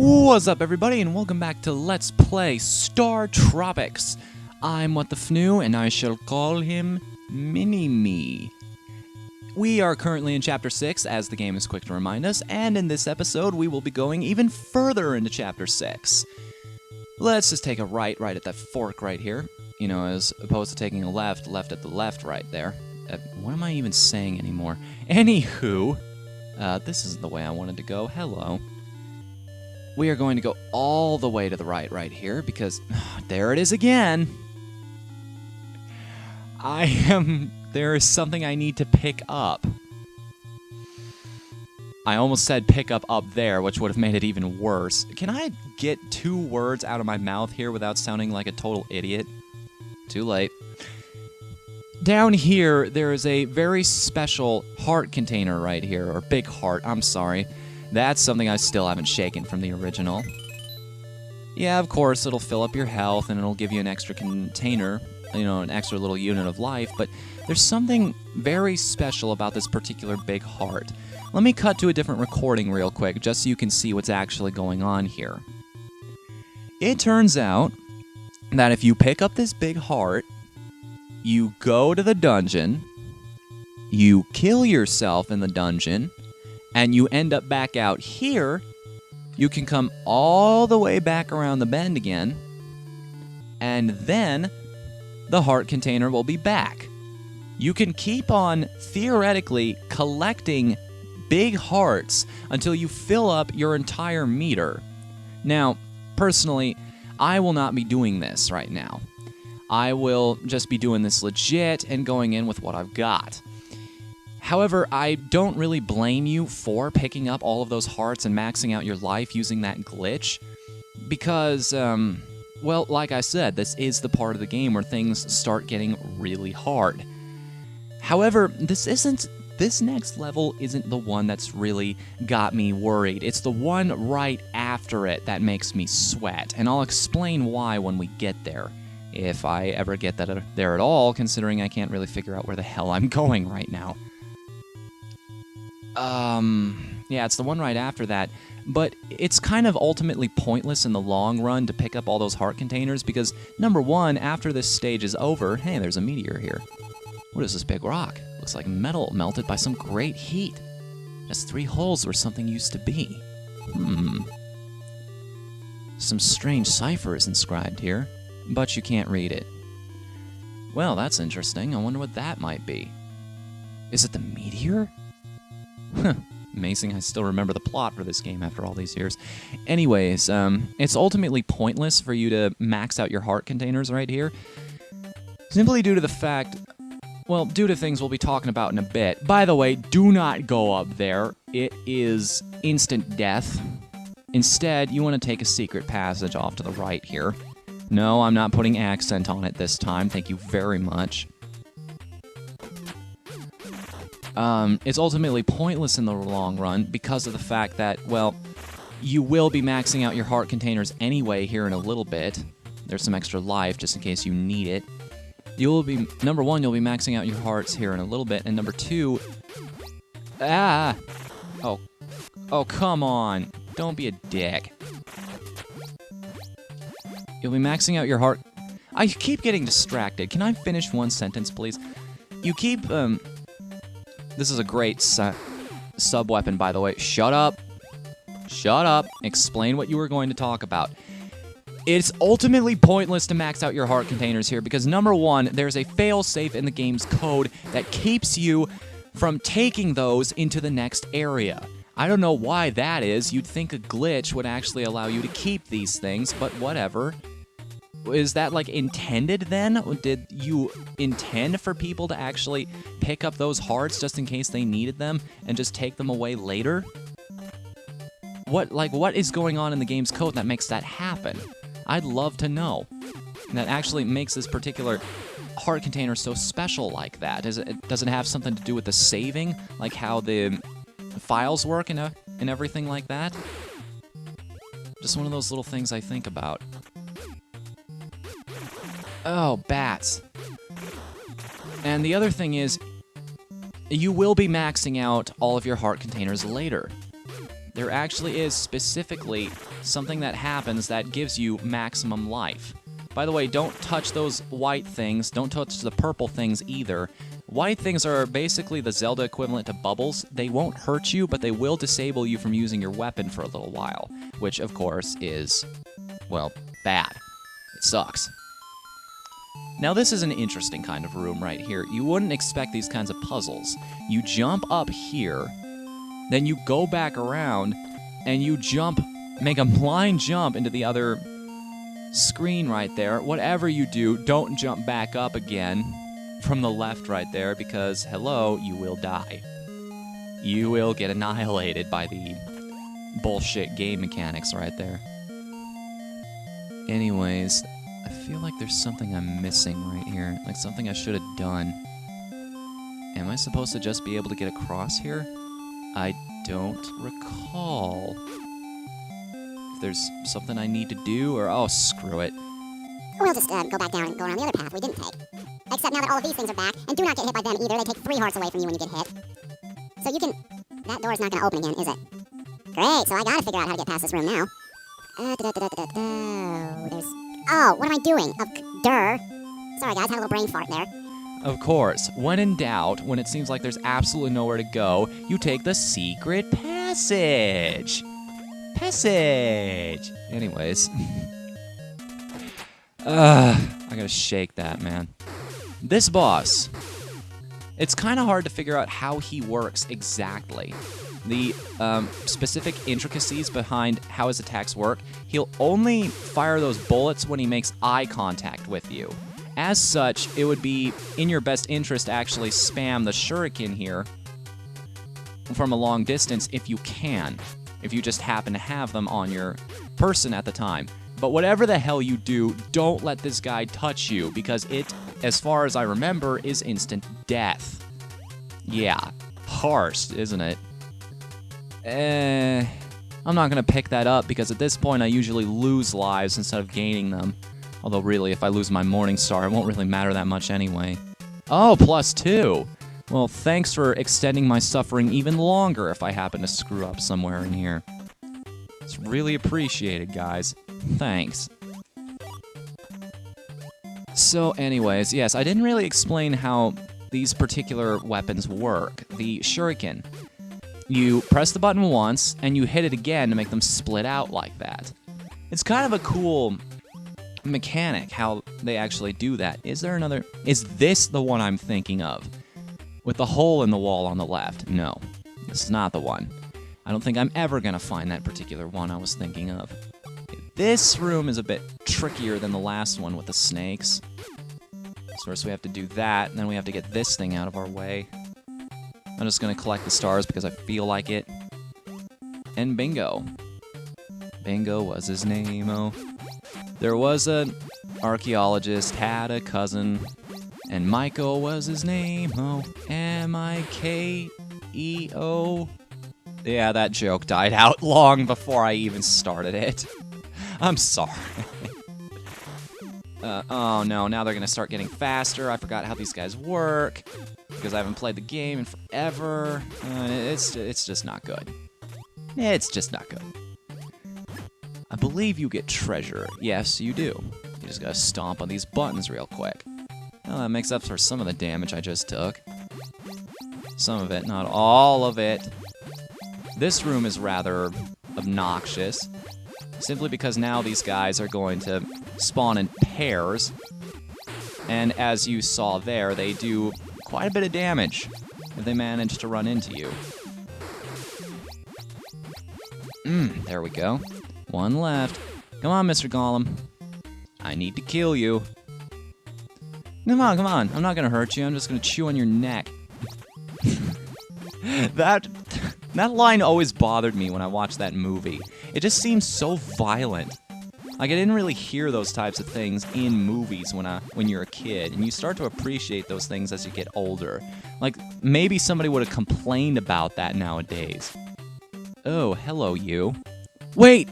What's up, everybody, and welcome back to Let's Play Startropics. I'm Whatthefnu, and I shall call him Mini-Me. We are currently in Chapter 6, as the game is quick to remind us, and in this episode we will be going even further into Chapter 6. Let's just take a right at that fork right here, you know, as opposed to taking a left at the left right there. What am I even saying anymore? Anywho, this isn't the way I wanted to go. Hello. We are going to go all the way to the right here, because there it is again. There is something I need to pick up. I almost said pick up there, which would have made it even worse. Can I get 2 words out of my mouth here without sounding like a total idiot? Too late. Down here, there is a very special heart container right here, or big heart, I'm sorry. That's something I still haven't shaken from the original. Yeah, of course, it'll fill up your health and it'll give you an extra container, you know, an extra little unit of life, but there's something very special about this particular big heart. Let me cut to a different recording real quick, just so you can see what's actually going on here. It turns out that if you pick up this big heart, you go to the dungeon, you kill yourself in the dungeon, and you end up back out here, you can come all the way back around the bend again, and then the heart container will be back. You can keep on, theoretically, collecting big hearts until you fill up your entire meter. Now, personally, I will not be doing this right now. I will just be doing this legit and going in with what I've got. However, I don't really blame you for picking up all of those hearts and maxing out your life using that glitch, because, well, like I said, this is the part of the game where things start getting really hard. However, this next level isn't the one that's really got me worried. It's the one right after it that makes me sweat, and I'll explain why when we get there. If I ever get there at all, considering I can't really figure out where the hell I'm going right now. Yeah, it's the one right after that, but it's kind of ultimately pointless in the long run to pick up all those heart containers, because, number one, after this stage is over, hey, there's a meteor here. What is this big rock? Looks like metal melted by some great heat. Just 3 holes where something used to be. Some strange cipher is inscribed here, but you can't read it. Well, that's interesting. I wonder what that might be. Is it the meteor? Amazing, I still remember the plot for this game after all these years. Anyways, it's ultimately pointless for you to max out your heart containers right here, simply due to the fact, well, due to things we'll be talking about in a bit. By the way, do not go up there. It is instant death. Instead, you want to take a secret passage off to the right here. No, I'm not putting accent on it this time, thank you very much. It's ultimately pointless in the long run because of the fact that, well, you will be maxing out your heart containers anyway here in a little bit. There's some extra life just in case you need it. You'll be, number one, you'll be maxing out your hearts here in a little bit, and number two, oh, come on, don't be a dick. You'll be maxing out your heart. I keep getting distracted. Can I finish one sentence, please? You keep, this is a great sub-weapon, by the way. Shut up. Shut up. Explain what you were going to talk about. It's ultimately pointless to max out your heart containers here because, number one, there's a fail-safe in the game's code that keeps you from taking those into the next area. I don't know why that is. You'd think a glitch would actually allow you to keep these things, but whatever. Is that, like, intended, then? Did you intend for people to actually pick up those hearts just in case they needed them and just take them away later? What is going on in the game's code that makes that happen? I'd love to know. That actually makes this particular heart container so special like that. Does it have something to do with the saving? Like how the files work and everything like that? Just one of those little things I think about. Oh, bats. And the other thing is, you will be maxing out all of your heart containers later. there actually is specifically something that happens that gives you maximum life. By the way, don't touch those white things. Don't touch the purple things either. White things are basically the Zelda equivalent to bubbles. They won't hurt you, but they will disable you from using your weapon for a little while, which, of course, is, well, bad. It sucks. Now, this is an interesting kind of room right here. You wouldn't expect these kinds of puzzles. You jump up here, then you go back around, and you make a blind jump into the other screen right there. Whatever you do, don't jump back up again from the left right there, because, hello, you will die. You will get annihilated by the bullshit game mechanics right there. Anyways, I feel like there's something I'm missing right here, like something I should have done. Am I supposed to just be able to get across here? I don't recall. If there's something I need to do, or oh, screw it. We'll just go back down and go around the other path we didn't take. Except now that all of these things are back, and do not get hit by them either. They take 3 hearts away from you when you get hit. So you can... That door's not going to open again, is it? Great, so I gotta figure out how to get past this room now. There's... Oh, what am I doing? Sorry guys, had a little brain fart there. Of course, when in doubt, when it seems like there's absolutely nowhere to go, you take the secret passage. Anyways. I gotta shake that, man. This boss. It's kind of hard to figure out how he works exactly. The specific intricacies behind how his attacks work. He'll only fire those bullets when he makes eye contact with you. As such, it would be in your best interest to actually spam the shuriken here from a long distance if you can. If you just happen to have them on your person at the time. But whatever the hell you do, don't let this guy touch you, because it, as far as I remember, is instant death. Yeah, harsh, isn't it? I'm not gonna pick that up, because at this point I usually lose lives instead of gaining them. Although really, if I lose my Morning Star, it won't really matter that much anyway. Oh, +2! Well, thanks for extending my suffering even longer if I happen to screw up somewhere in here. It's really appreciated, guys. Thanks. So anyways, yes, I didn't really explain how these particular weapons work. The shuriken. You press the button once, and you hit it again to make them split out like that. It's kind of a cool mechanic, how they actually do that. Is there another... Is this the one I'm thinking of? With the hole in the wall on the left? No, this is not the one. I don't think I'm ever gonna find that particular one I was thinking of. This room is a bit trickier than the last one with the snakes. So first we have to do that, and then we have to get this thing out of our way. I'm just gonna collect the stars because I feel like it. And bingo. Bingo was his name, oh. There was an archaeologist, had a cousin, and Michael was his name, oh. M-I-K-E-O. Yeah, that joke died out long before I even started it. I'm sorry. Oh no, now they're gonna start getting faster. I forgot how these guys work, because I haven't played the game in forever. It's just not good. It's just not good. I believe you get treasure. Yes, you do. You just gotta stomp on these buttons real quick. Well, that makes up for some of the damage I just took. Some of it, not all of it. This room is rather obnoxious, simply because now these guys are going to spawn in pairs. And as you saw there, they do quite a bit of damage if they manage to run into you. There we go. One left. Come on, Mr. Golem. I need to kill you. Come on, come on. I'm not gonna hurt you. I'm just gonna chew on your neck. That line always bothered me when I watched that movie. It just seems so violent. Like, I didn't really hear those types of things in movies when you're a kid, and you start to appreciate those things as you get older. Like, maybe somebody would have complained about that nowadays. Oh, hello, you. Wait!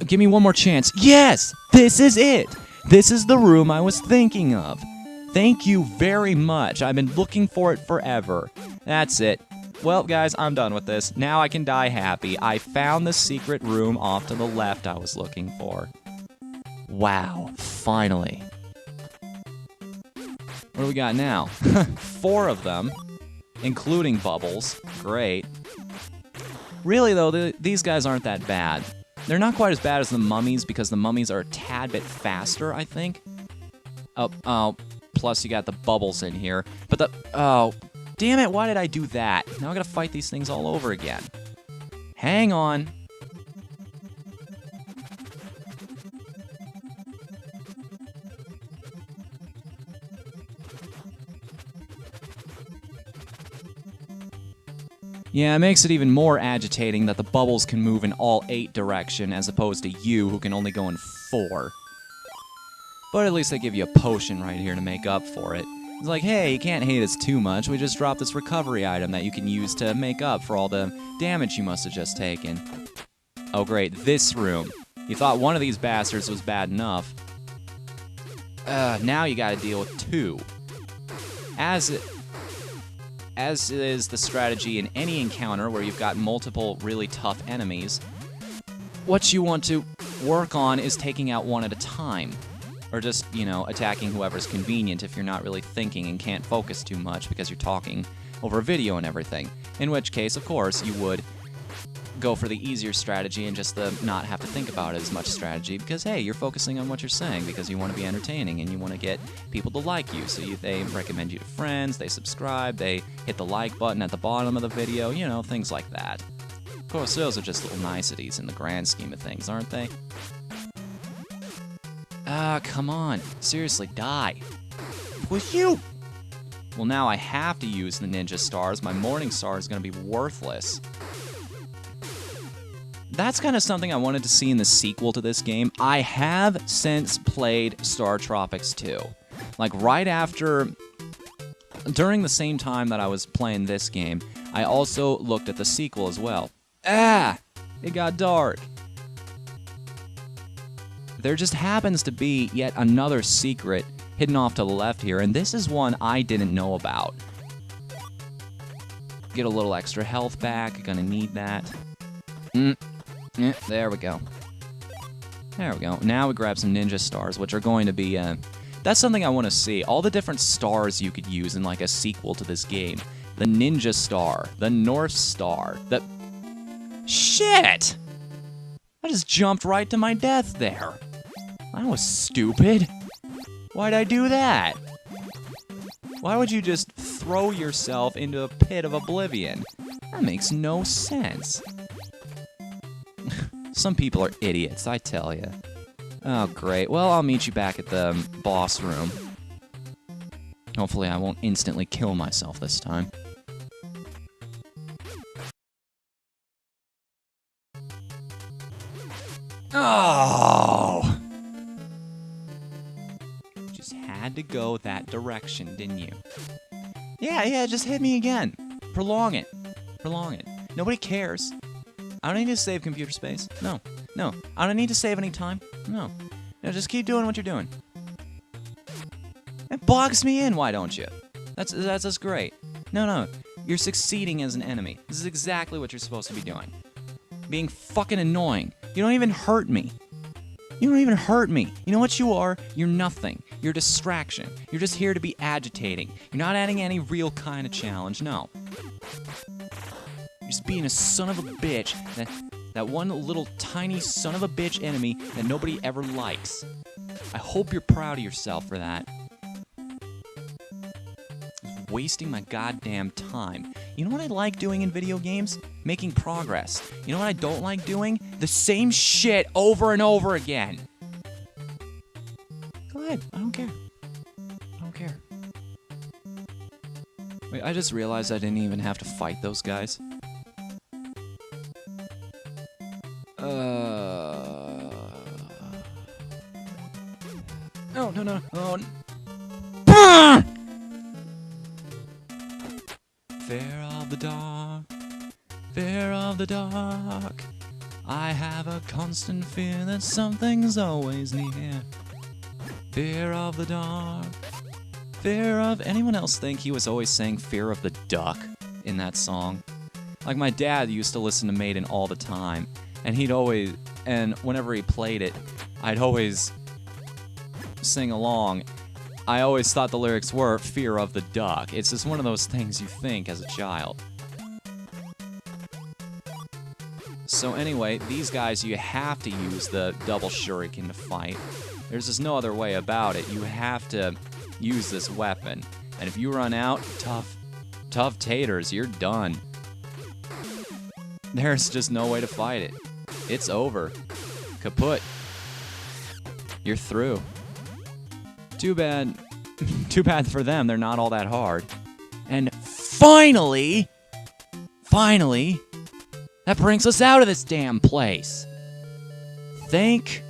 Give me one more chance. Yes! This is it! This is the room I was thinking of. Thank you very much. I've been looking for it forever. That's it. Well, guys, I'm done with this. Now I can die happy. I found the secret room off to the left I was looking for. Wow, finally. What do we got now? 4 of them, including Bubbles. Great. Really, though, these guys aren't that bad. They're not quite as bad as the mummies because the mummies are a tad bit faster, I think. Oh, plus you got the Bubbles in here. But oh, damn it, why did I do that? Now I gotta fight these things all over again. Hang on. Yeah, it makes it even more agitating that the Bubbles can move in all 8 directions as opposed to you, who can only go in 4. But at least they give you a potion right here to make up for it. It's like, hey, you can't hate us too much. We just dropped this recovery item that you can use to make up for all the damage you must have just taken. Oh, great, this room. You thought one of these bastards was bad enough. Now you gotta deal with 2. As is the strategy in any encounter where you've got multiple really tough enemies, what you want to work on is taking out one at a time. Or just, you know, attacking whoever's convenient if you're not really thinking and can't focus too much because you're talking over a video and everything. In which case, of course, you would go for the easier strategy and just the not have to think about it as much strategy because, hey, you're focusing on what you're saying because you want to be entertaining and you want to get people to like you. So they recommend you to friends, they subscribe, they hit the like button at the bottom of the video, you know, things like that. Of course, those are just little niceties in the grand scheme of things, aren't they? Ah, come on. Seriously, die. With you! Well, now I have to use the ninja stars. My morning star is going to be worthless. That's kind of something I wanted to see in the sequel to this game. I have since played Startropics 2. Like, right after... During the same time that I was playing this game, I also looked at the sequel as well. Ah! It got dark. There just happens to be yet another secret hidden off to the left here, and this is one I didn't know about. Get a little extra health back, gonna need that. Yeah, there we go. There we go. Now we grab some ninja stars, which are going to be, that's something I want to see. All the different stars you could use in, like, a sequel to this game. The ninja star, the North Star, the... Shit! I just jumped right to my death there. That was stupid. Why'd I do that? Why would you just throw yourself into a pit of oblivion? That makes no sense. Some people are idiots, I tell ya. Oh, great. Well, I'll meet you back at the boss room. Hopefully I won't instantly kill myself this time. Oh! Just had to go that direction, didn't you? Yeah, just hit me again. Prolong it. Prolong it. Nobody cares. I don't need to save computer space. No. I don't need to save any time. No. Just keep doing what you're doing. It bogs me in, why don't you? That's just great. No. You're succeeding as an enemy. This is exactly what you're supposed to be doing. Being fucking annoying. You don't even hurt me. You don't even hurt me. You know what you are? You're nothing. You're a distraction. You're just here to be agitating. You're not adding any real kind of challenge, no. You're just being a son of a bitch, that one little tiny son of a bitch enemy that nobody ever likes. I hope you're proud of yourself for that. Just wasting my goddamn time. You know what I like doing in video games? Making progress. You know what I don't like doing? The same shit over and over again. Go ahead, I don't care. I don't care. Wait, I just realized I didn't even have to fight those guys. No. Oh. Fear of the dark. Fear of the dark. I have a constant fear that something's always near. Fear of the dark. Fear of... Anyone else think he was always saying fear of the duck in that song? Like, my dad used to listen to Maiden all the time, and whenever he played it, I'd always sing along. I always thought the lyrics were "Fear of the Duck." It's just one of those things you think as a child. So anyway, these guys, you have to use the double shuriken to fight. There's just no other way about it. You have to use this weapon. And if you run out, tough taters, you're done. There's just no way to fight it. It's over. Kaput. You're through. Too bad. Too bad for them, they're not all that hard. And finally, that brings us out of this damn place. Thank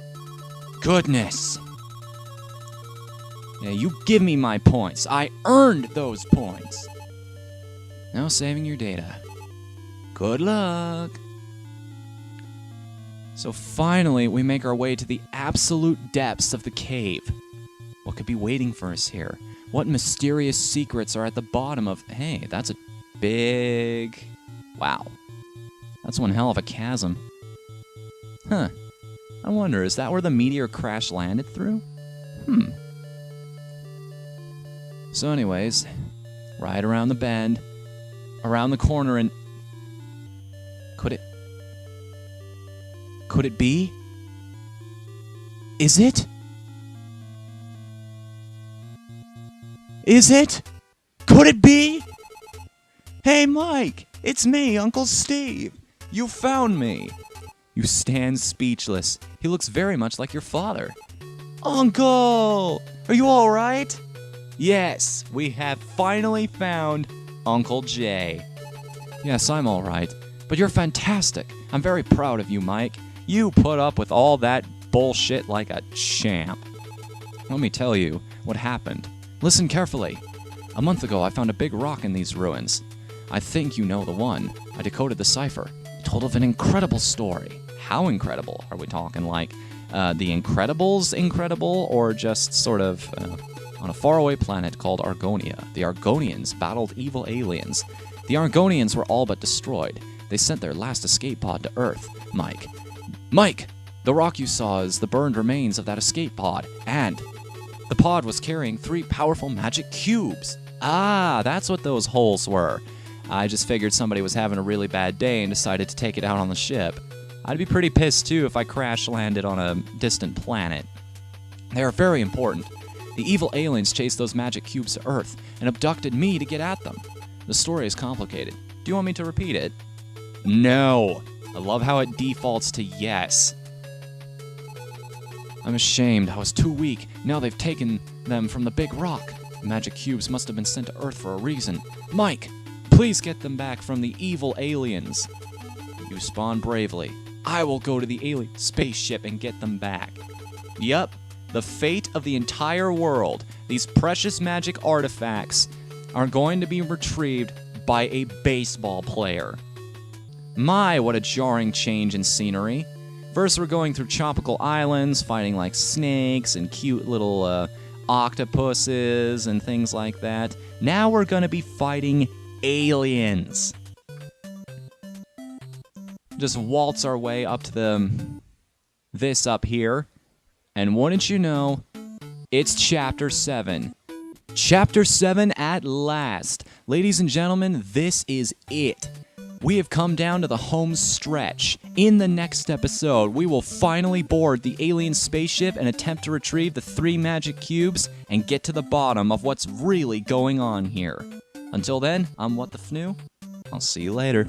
goodness. Yeah, you give me my points. I earned those points. Now saving your data. Good luck. So finally, we make our way to the absolute depths of the cave. What could be waiting for us here? What mysterious secrets are at the bottom of... Hey, that's a big... Wow. That's one hell of a chasm. Huh. I wonder, is that where the meteor crash landed through? So anyways, right around the bend, around the corner, and... Could it be? Is it? Is it? Could it be? Hey, Mike, it's me, Uncle Steve. You found me. You stand speechless. He looks very much like your father. Uncle! Are you all right? Yes, we have finally found Uncle Jay. Yes, I'm all right. But you're fantastic. I'm very proud of you, Mike. You put up with all that bullshit like a champ. Let me tell you what happened. Listen carefully. A month ago, I found a big rock in these ruins. I think you know the one. I decoded the cipher. It told of an incredible story. How incredible? Are we talking like The Incredibles incredible, or just sort of on a faraway planet called Argonia? The Argonians battled evil aliens. The Argonians were all but destroyed. They sent their last escape pod to Earth. Mike! The rock you saw is the burned remains of that escape pod, and the pod was carrying 3 powerful magic cubes. Ah, that's what those holes were. I just figured somebody was having a really bad day and decided to take it out on the ship. I'd be pretty pissed too if I crash landed on a distant planet. They are very important. The evil aliens chased those magic cubes to Earth and abducted me to get at them. The story is complicated. Do you want me to repeat it? No. I love how it defaults to yes. I'm ashamed. I was too weak. Now they've taken them from the big rock. The magic cubes must have been sent to Earth for a reason. Mike, please get them back from the evil aliens. You spawn bravely. I will go to the alien spaceship and get them back. Yup, the fate of the entire world, these precious magic artifacts, are going to be retrieved by a baseball player. My, what a jarring change in scenery. First, we're going through tropical islands, fighting like snakes and cute little octopuses and things like that. Now we're gonna be fighting aliens. Just waltz our way up to this up here. And wouldn't you know, it's Chapter 7. Chapter 7 at last. Ladies and gentlemen, this is it. We have come down to the home stretch. In the next episode, we will finally board the alien spaceship and attempt to retrieve the 3 magic cubes and get to the bottom of what's really going on here. Until then, I'm Whatthefnu. I'll see you later.